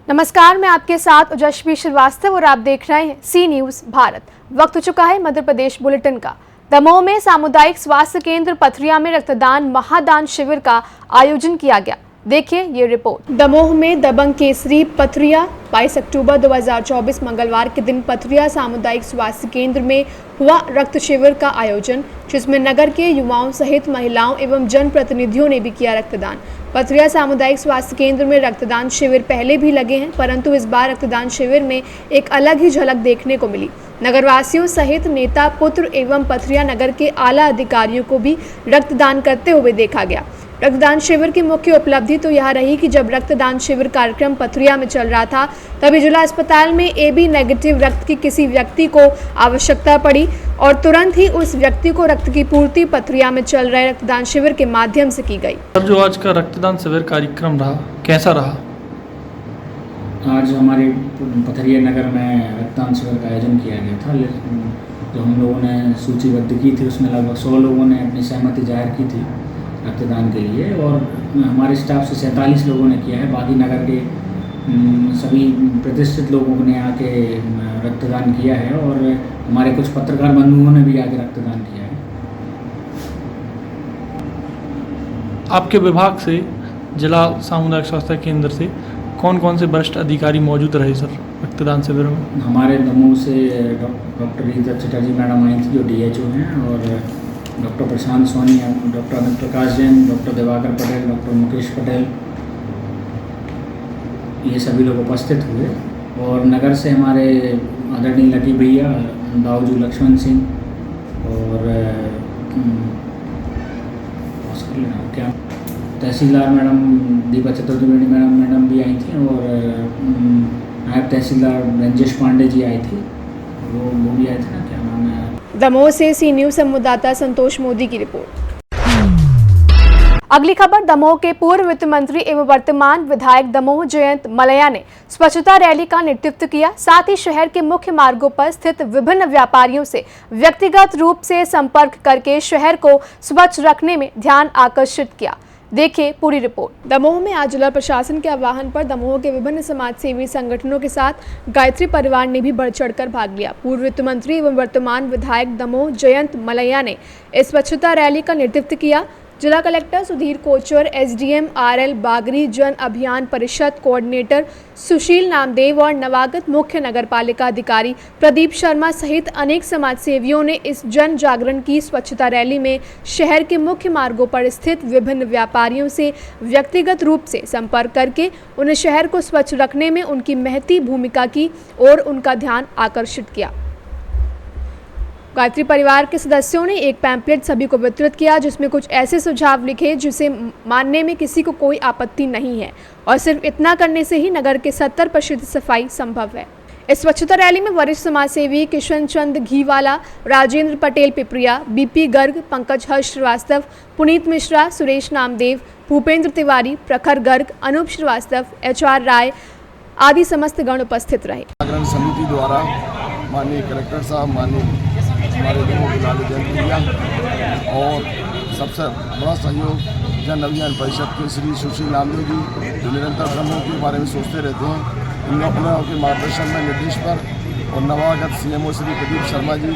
नमस्कार, मैं आपके साथ यशस्वी श्रीवास्तव और आप देख रहे हैं सी न्यूज भारत। वक्त हो चुका है मध्य प्रदेश बुलेटिन का। दमोह में सामुदायिक स्वास्थ्य केंद्र पथरिया में रक्तदान महादान शिविर का आयोजन किया गया। देखिए ये रिपोर्ट। दमोह में दबंग केसरी पथरिया 22 अक्टूबर 2024 मंगलवार के दिन पथरिया सामुदायिक स्वास्थ्य केंद्र में हुआ रक्त शिविर का आयोजन, जिसमें नगर के युवाओं सहित महिलाओं एवं जनप्रतिनिधियों ने भी किया रक्तदान। पथरिया सामुदायिक स्वास्थ्य केंद्र में रक्तदान शिविर पहले भी लगे हैं, परंतु इस बार रक्तदान शिविर में एक अलग ही झलक देखने को मिली। नगरवासियों सहित नेता पुत्र एवं पथरिया नगर के आला अधिकारियों को भी रक्तदान करते हुए देखा गया। रक्तदान शिविर की मुख्य उपलब्धि तो यह रही कि जब रक्तदान शिविर कार्यक्रम पथरिया में चल रहा था, तभी जिला अस्पताल में AB नेगेटिव रक्त की किसी व्यक्ति को आवश्यकता पड़ी और तुरंत ही उस व्यक्ति को रक्त की पूर्ति पथरिया में चल रहे रक्तदान शिविर के माध्यम से की गई। सर, जो आज का रक्तदान शिविर कार्यक्रम रहा, कैसा रहा? आज हमारे पथरिया नगर में रक्तदान शिविर का आयोजन किया गया था। जो हम लोगों ने सूचीबद्ध की थी, उसमें लगभग 100 लोगों ने अपनी सहमति जाहिर की थी रक्तदान के लिए, और हमारे स्टाफ से 47 लोगों ने किया है। बाकी नगर के सभी प्रतिष्ठित लोगों ने आके रक्तदान किया है, और हमारे कुछ पत्रकार बंधुओं ने भी आके रक्तदान किया है। आपके विभाग से, जिला सामुदायिक स्वास्थ्य केंद्र से कौन कौन से वरिष्ठ अधिकारी मौजूद रहे सर रक्तदान शिविर में? हमारे दमोह से डॉक्टर रीता चटर्जी मैडम आई थी, जो DHO हैं, और डॉक्टर प्रशांत सोनी, डॉक्टर अमित प्रकाश जैन, डॉक्टर दिवाकर पटेल, डॉक्टर मुकेश पटेल, ये सभी लोग उपस्थित हुए। और नगर से हमारे आदरणीय लकी भैया, दाऊजू लक्ष्मण सिंह और क्या तहसीलदार मैडम दीपा चतुर्वेदी मैडम भी आई थी, और नायब तहसीलदार रंजेश पांडे जी आई थी, वो भी आए थे ना, क्या नाम है। दमोह से सी न्यूज संवाददाता संतोष मोदी की रिपोर्ट। अगली खबर, दमोह के पूर्व वित्त मंत्री एवं वर्तमान विधायक दमोह जयंत मलैया ने स्वच्छता रैली का नेतृत्व किया। साथ ही शहर के मुख्य मार्गों पर स्थित विभिन्न व्यापारियों से व्यक्तिगत रूप से संपर्क करके शहर को स्वच्छ रखने में ध्यान आकर्षित किया। देखिए पूरी रिपोर्ट। दमोह में आज जिला प्रशासन के आह्वान पर दमोह के विभिन्न समाजसेवी संगठनों के साथ गायत्री परिवार ने भी बढ़ चढ़कर भाग लिया। पूर्व वित्त मंत्री एवं वर्तमान विधायक दमोह जयंत मलैया ने इस स्वच्छता रैली का नेतृत्व किया। जिला collector Sudhir Kochar, SDM RL Bagri, जन अभियान परिषद कोऑर्डिनेटर सुशील नामदेव और नवागत मुख्य नगरपालिका अधिकारी प्रदीप शर्मा सहित अनेक समाजसेवियों ने इस जन जागरण की स्वच्छता रैली में शहर के मुख्य मार्गों पर स्थित विभिन्न व्यापारियों से व्यक्तिगत रूप से संपर्क करके उन्हें शहर को स्वच्छ रखने में उनकी महती भूमिका की ओर उनका ध्यान आकर्षित किया। गायत्री परिवार के सदस्यों ने एक पैम्पलेट सभी को वितरित किया, जिसमें कुछ ऐसे सुझाव लिखे जिसे मानने में किसी को कोई आपत्ति नहीं है, और सिर्फ इतना करने से ही नगर के 70% सफाई संभव है। इस स्वच्छता रैली में वरिष्ठ समाजसेवी किशन चंद घीवाला, राजेंद्र पटेल पिपरिया, BP गर्ग, पंकज हर्ष श्रीवास्तव, पुनीत मिश्रा, सुरेश नामदेव, भूपेंद्र तिवारी, प्रखर गर्ग, अनूप श्रीवास्तव, HR राय आदि समस्त गण उपस्थित रहे। जागरण समिति द्वारा माननीय कलेक्टर साहब, माननीय हमारे दमोह के लालू जयंत भैया, और सबसे बड़ा सहयोग जन अभियान परिषद के श्री सुशील नामदेव जी, जो निरंतर दमोह के बारे में सोचते रहते हैं। इन लोगों के मार्गदर्शन में, निर्देश पर, और नवागत CMO श्री प्रदीप शर्मा जी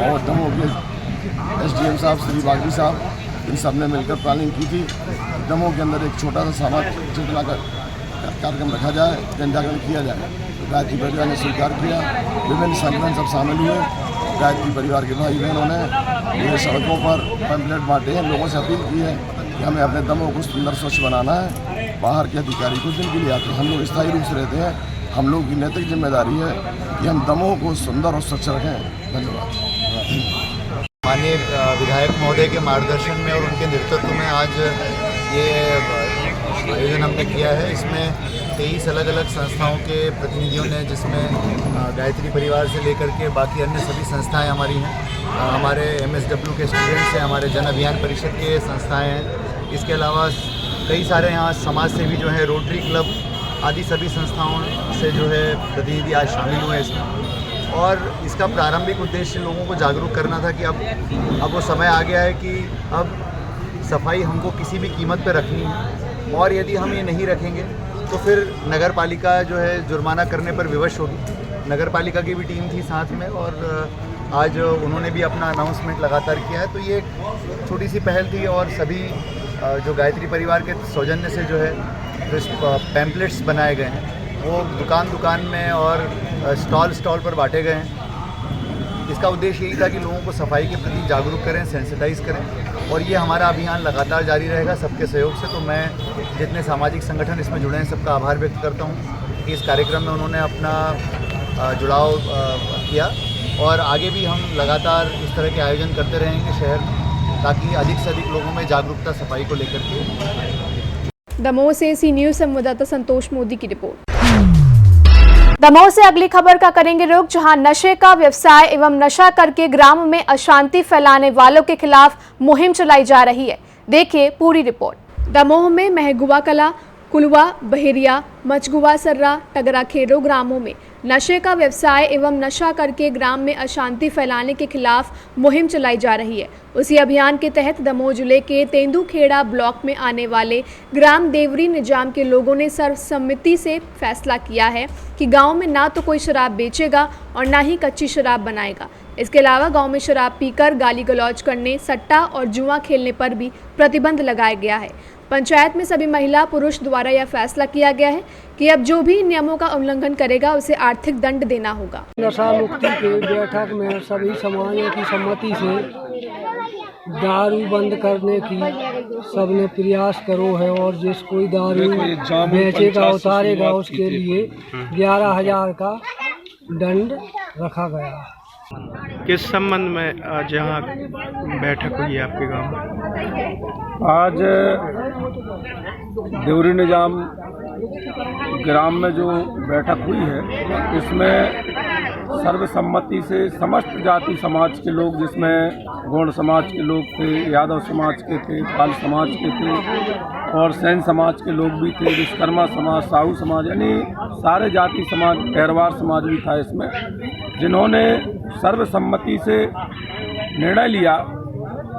और दमोह के SDM साहब श्री बागरी साहब, इन सब ने मिलकर प्लानिंग की थी। दमोह के अंदर एक छोटा सा सामाजिक चेतना का कार्यक्रम रखा जाए, जन जागरण किया जाए। गायत्री परिवार ने स्वीकार किया, विभिन्न संगठन सब शामिल हुए। गायत्री परिवार के भाई बहनों ने ये सड़कों पर पैम्पलेट बांटे हैं, लोगों से अपील की है कि हमें अपने दमोह को सुंदर स्वच्छ बनाना है। बाहर के अधिकारी कुछ दिन के लिए आते हैं, हम लोग स्थायी रूप से रहते हैं। हम लोग की नैतिक जिम्मेदारी है कि हम दमोह को सुंदर और स्वच्छ रखें। धन्यवाद। माननीय विधायक महोदय के मार्गदर्शन में और उनके नेतृत्व में आज ये आयोजन हमने किया है। इसमें 23 अलग अलग संस्थाओं के प्रतिनिधियों ने, जिसमें गायत्री परिवार से लेकर के बाकी अन्य सभी संस्थाएं हमारी हैं, हमारे MSW के स्टूडेंट्स हैं, हमारे जन अभियान परिषद के संस्थाएं हैं। इसके अलावा कई सारे यहाँ समाज सेवी जो है, रोटरी क्लब आदि सभी संस्थाओं से जो है प्रतिनिधि आज शामिल हुए इसमें। और इसका प्रारंभिक उद्देश्य लोगों को जागरूक करना था कि अब वो समय आ गया है कि अब सफाई हमको किसी भी कीमत पर रखनी है, और यदि हम ये नहीं रखेंगे तो फिर नगर पालिका जो है जुर्माना करने पर विवश होगी। नगर पालिका की भी टीम थी साथ में, और आज उन्होंने भी अपना अनाउंसमेंट लगातार किया है। तो ये एक छोटी सी पहल थी, और सभी जो गायत्री परिवार के सौजन्य से जो है पैम्पलेट्स बनाए गए हैं, वो दुकान दुकान में और स्टॉल पर बांटे गए हैं। इसका उद्देश्य यही था कि लोगों को सफाई के प्रति जागरूक करें, सेंसिटाइज करें, और ये हमारा अभियान लगातार जारी रहेगा सबके सहयोग से। तो मैं जितने सामाजिक संगठन इसमें जुड़े हैं सबका आभार व्यक्त करता हूँ कि इस कार्यक्रम में उन्होंने अपना जुड़ाव किया, और आगे भी हम लगातार इस तरह के आयोजन करते रहेंगे शहर में, ताकि अधिक से अधिक लोगों में जागरूकता सफाई को लेकर के। दमोह से सी न्यूज संवाददाता संतोष मोदी की रिपोर्ट। दमोह से अगली खबर का करेंगे रुख, जहां नशे का व्यवसाय एवं नशा करके ग्राम में अशांति फैलाने वालों के खिलाफ मुहिम चलाई जा रही है। देखिए पूरी रिपोर्ट। दमोह में महगुवा कला, कुलवा, बहेरिया, मचगुवा सर्रा, टगरा खेरो ग्रामों में नशे का व्यवसाय एवं नशा करके ग्राम में अशांति फैलाने के खिलाफ मुहिम चलाई जा रही है। उसी अभियान के तहत दमोह जिले के तेंदुखेड़ा ब्लॉक में आने वाले ग्राम देवरी निजाम के लोगों ने सर्वसम्मति से फैसला किया है कि गांव में ना तो कोई शराब बेचेगा और ना ही कच्ची शराब बनाएगा। इसके अलावा गांव में शराब पीकर गाली गलौज करने, सट्टा और जुआ खेलने पर भी प्रतिबंध लगाया गया है। पंचायत में सभी महिला पुरुष द्वारा यह फैसला किया गया है कि अब जो भी नियमों का उल्लंघन करेगा उसे आर्थिक दंड देना होगा। नशा मुक्ति के बैठक में सभी समाजों की सम्मति से दारू बंद करने की सबने प्रयास करो है, और जिस कोई दारू बेचेगा उतारेगा उसके लिए 11,000 का दंड रखा गया है। किस संबंध में आज यहाँ बैठक हुई है आपके गांव में? आज देवरी निजाम ग्राम में जो बैठक हुई है, इसमें सर्वसम्मति से समस्त जाति समाज के लोग, जिसमें गौड़ समाज के लोग थे, यादव समाज के थे, पाल समाज के थे और सैन समाज के लोग भी थे, विश्वकर्मा समाज, साहू समाज, यानी सारे जाति समाज, पैरवार समाज भी था इसमें, जिन्होंने सर्वसम्मति से निर्णय लिया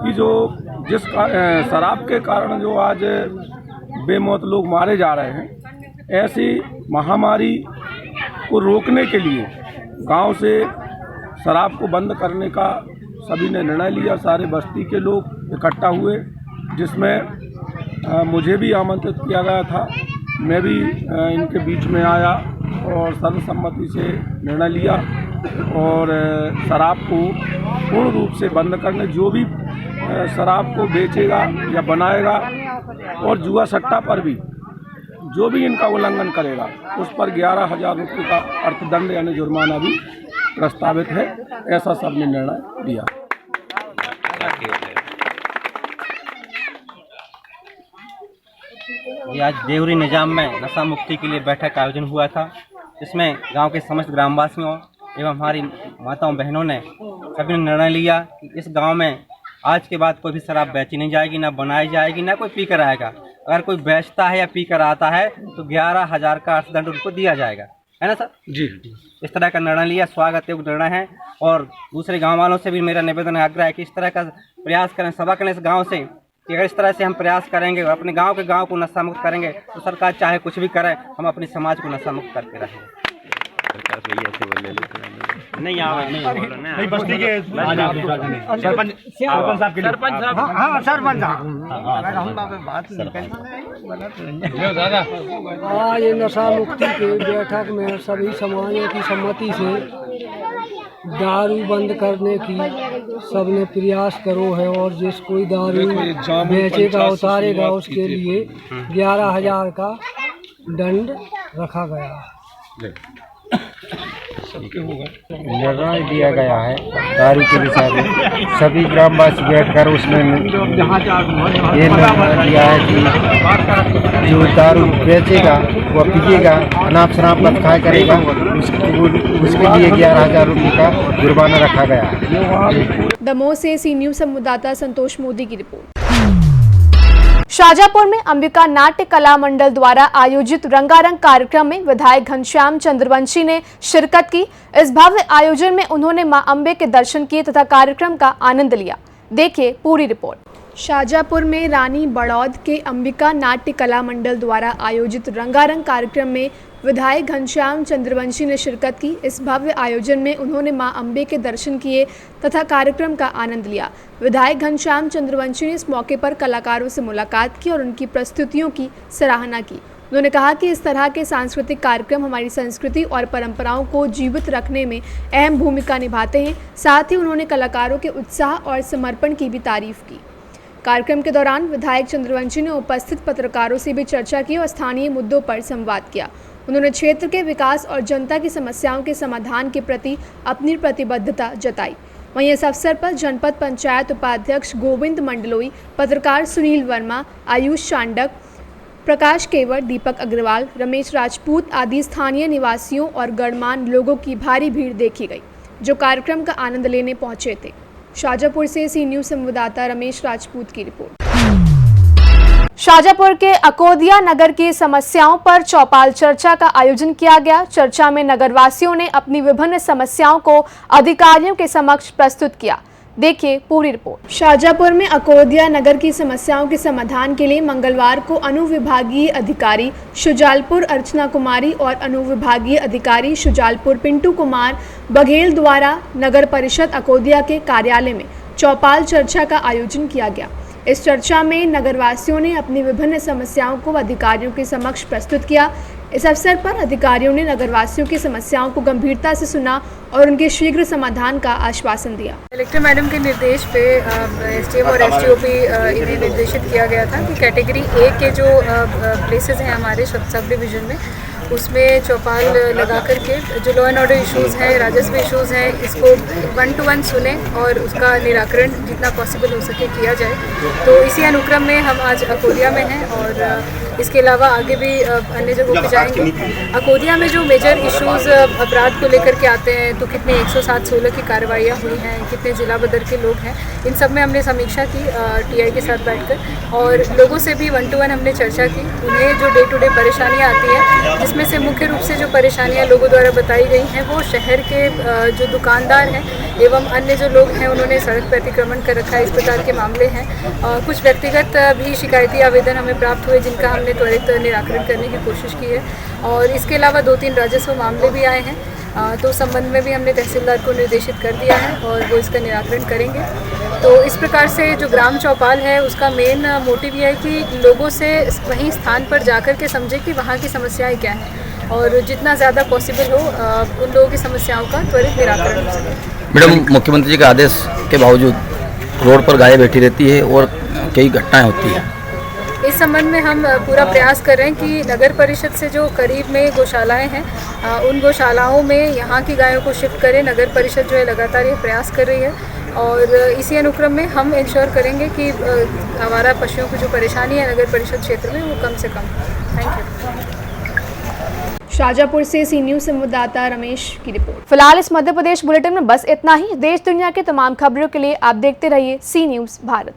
कि जिस शराब के कारण जो आज बेमौत लोग मारे जा रहे हैं, ऐसी महामारी को रोकने के लिए गांव से शराब को बंद करने का सभी ने निर्णय लिया। सारे बस्ती के लोग इकट्ठा हुए, जिसमें मुझे भी आमंत्रित किया गया था। मैं भी इनके बीच में आया और सर्वसम्मति से निर्णय लिया, और शराब को पूर्ण रूप से बंद करने, जो भी शराब को बेचेगा या बनाएगा और जुआ सट्टा पर भी जो भी इनका उल्लंघन करेगा उस पर 11,000 रुपये का अर्थदंड यानी जुर्माना भी प्रस्तावित है। ऐसा सबने निर्णय लिया। ये आज देवरी निजाम में नशा मुक्ति के लिए बैठक का आयोजन हुआ था, जिसमें गांव के समस्त ग्रामवासियों एवं हमारी माताओं बहनों ने सभी ने निर्णय लिया कि इस गांव में आज के बाद कोई भी शराब बेची नहीं जाएगी, ना बनाई जाएगी, ना कोई पी कर आएगा। अगर कोई बेचता है या पी कर आता है तो 11,000 का अर्थदंड उनको दिया जाएगा, है ना सर? जी। इस तरह का निर्णय लिया, स्वागत योग्य निर्णय है। और दूसरे गाँव वालों से भी मेरा निवेदन आग्रह है कि इस तरह का प्रयास करें, सभा करें इस गाँव से कि अगर इस तरह से हम प्रयास करेंगे और अपने गांव को नशा मुक्त करेंगे तो सरकार चाहे कुछ भी करे, हम अपने समाज को नशा मुक्त करके रहेंगे। सरकार से ऐसे बोले नहीं बस्ती के सरपंच साहब के सरपंच साहब, हाँ सरपंच आज नशा मुक्ति के बैठक में सभी समाजों की सम्मति से दारू बंद करने की सबने प्रयास करो है, और जिस कोई दारू बेचेगा उतारेगा उसके लिए 11,000 का दंड रखा गया है। निर्णय दिया गया है दारू के विषय में। सभी ग्रामवासी बैठकर उसमें ये निर्णय लिया है कि जो दारू बेचेगा वो पिएगा, अनाप शराब मत खाया करेगा, उसके लिए 11,000 रुपये का जुर्माना रखा गया है। दमोह से सी न्यूज संवाददाता संतोष मोदी की रिपोर्ट। शाजापुर में अंबिका नाट्य कला मंडल द्वारा आयोजित रंगारंग कार्यक्रम में विधायक घनश्याम चंद्रवंशी ने शिरकत की। इस भव्य आयोजन में उन्होंने मां अंबे के दर्शन किए तथा कार्यक्रम का आनंद लिया। देखिए पूरी रिपोर्ट। शाजापुर में रानी बड़ौद के अंबिका नाट्य कला मंडल द्वारा आयोजित रंगारंग कार्यक्रम में विधायक घनश्याम चंद्रवंशी ने शिरकत की। इस भव्य आयोजन में उन्होंने मां अंबे के दर्शन किए तथा कार्यक्रम का आनंद लिया। विधायक घनश्याम चंद्रवंशी ने इस मौके पर कलाकारों से मुलाकात की और उनकी प्रस्तुतियों की सराहना की। उन्होंने कहा कि इस तरह के सांस्कृतिक कार्यक्रम हमारी संस्कृति और परंपराओं को जीवित रखने में अहम भूमिका निभाते हैं। साथ ही उन्होंने कलाकारों के उत्साह और समर्पण की भी तारीफ की। कार्यक्रम के दौरान विधायक चंद्रवंशी ने उपस्थित पत्रकारों से भी चर्चा की और स्थानीय मुद्दों पर संवाद किया। उन्होंने क्षेत्र के विकास और जनता की समस्याओं के समाधान के प्रति अपनी प्रतिबद्धता जताई। वहीं इस अवसर पर जनपद पंचायत उपाध्यक्ष गोविंद मंडलोई, पत्रकार सुनील वर्मा, आयुष चांडक, प्रकाश केवट, दीपक अग्रवाल, रमेश राजपूत आदि स्थानीय निवासियों और गणमान्य लोगों की भारी भीड़ देखी गई, जो कार्यक्रम का आनंद लेने पहुंचे थे। शाजापुर से सी न्यूज़ संवाददाता रमेश राजपूत की रिपोर्ट। शाजापुर के अकोदिया नगर की समस्याओं पर चौपाल चर्चा का आयोजन किया गया। चर्चा में नगरवासियों ने अपनी विभिन्न समस्याओं को अधिकारियों के समक्ष प्रस्तुत किया। देखिए पूरी रिपोर्ट। शाजापुर में अकोदिया नगर की समस्याओं के समाधान के लिए मंगलवार को अनुविभागीय अधिकारी शुजालपुर अर्चना कुमारी और अनुविभागीय अधिकारी शुजालपुर पिंटू कुमार बघेल द्वारा नगर परिषद अकोदिया के कार्यालय में चौपाल चर्चा का आयोजन किया गया। इस चर्चा में नगरवासियों ने अपनी विभिन्न समस्याओं को अधिकारियों के समक्ष प्रस्तुत किया। इस अवसर पर अधिकारियों ने नगरवासियों की समस्याओं को गंभीरता से सुना और उनके शीघ्र समाधान का आश्वासन दिया। कलेक्टर मैडम के निर्देश पे एसडीएम और एसडीओपी इन्हें निर्देशित किया गया था कि कैटेगरी ए के जो प्लेसेस हैं हमारे सब डिवीज़न में, उसमें चौपाल लगा करके जो लॉ एंड ऑर्डर इश्यूज़ हैं, राजस्व इश्यूज़ हैं, इसको 1 to 1 सुने और उसका निराकरण जितना पॉसिबल हो सके किया जाए। तो इसी अनुक्रम में हम आज अकोदिया में हैं और इसके अलावा आगे भी अन्य जगहों पे जाएंगे। अकोदिया में जो मेजर इश्यूज़ अपराध को लेकर के आते हैं, तो कितने 107-16 की कार्रवाइयाँ हुई हैं, कितने जिला बदर के लोग हैं, इन सब में हमने समीक्षा की टीआई के साथ बैठकर और लोगों से भी 1 to 1 हमने चर्चा की। उन्हें जो डे टू डे परेशानियाँ आती हैं, जिसमें से मुख्य रूप से जो परेशानियां लोगों द्वारा बताई गई हैं वो शहर के जो दुकानदार हैं एवं अन्य जो लोग हैं उन्होंने सड़क पर अतिक्रमण कर रखा है, इस प्रकार के मामले हैं। कुछ व्यक्तिगत भी शिकायती आवेदन हमें प्राप्त हुए जिनका हमने त्वरित निराकरण करने की कोशिश की है और इसके अलावा 2-3 राजस्व मामले भी आए हैं। तो संबंध में भी हमने तहसीलदार को निर्देशित कर दिया है और वो इसका निराकरण करेंगे। तो इस प्रकार से जो ग्राम चौपाल है उसका मेन मोटिव ये है कि लोगों से वहीं स्थान पर जाकर के समझे कि वहाँ की समस्याएं क्या हैं और जितना ज़्यादा पॉसिबल हो उन लोगों की समस्याओं का त्वरित निराकरण हो सके। मैडम, मुख्यमंत्री जी के आदेश के बावजूद रोड पर गायें बैठी रहती है और कई घटनाएं होती हैं। इस संबंध में हम पूरा प्रयास कर रहे हैं कि नगर परिषद से जो करीब में गौशालाएं हैं उन गौशालाओं में यहाँ की गायों को शिफ्ट करें। नगर परिषद जो है लगातार ये प्रयास कर रही है और इसी अनुक्रम में हम इंश्योर करेंगे कि आवारा पशुओं की जो परेशानी है नगर परिषद क्षेत्र में वो कम से कम। Thank you. शाजापुर से सी न्यूज़ संवाददाता रमेश की रिपोर्ट। फिलहाल इस मध्य प्रदेश बुलेटिन में बस इतना ही। देश दुनिया के तमाम खबरों के लिए आप देखते रहिए सी न्यूज़ भारत।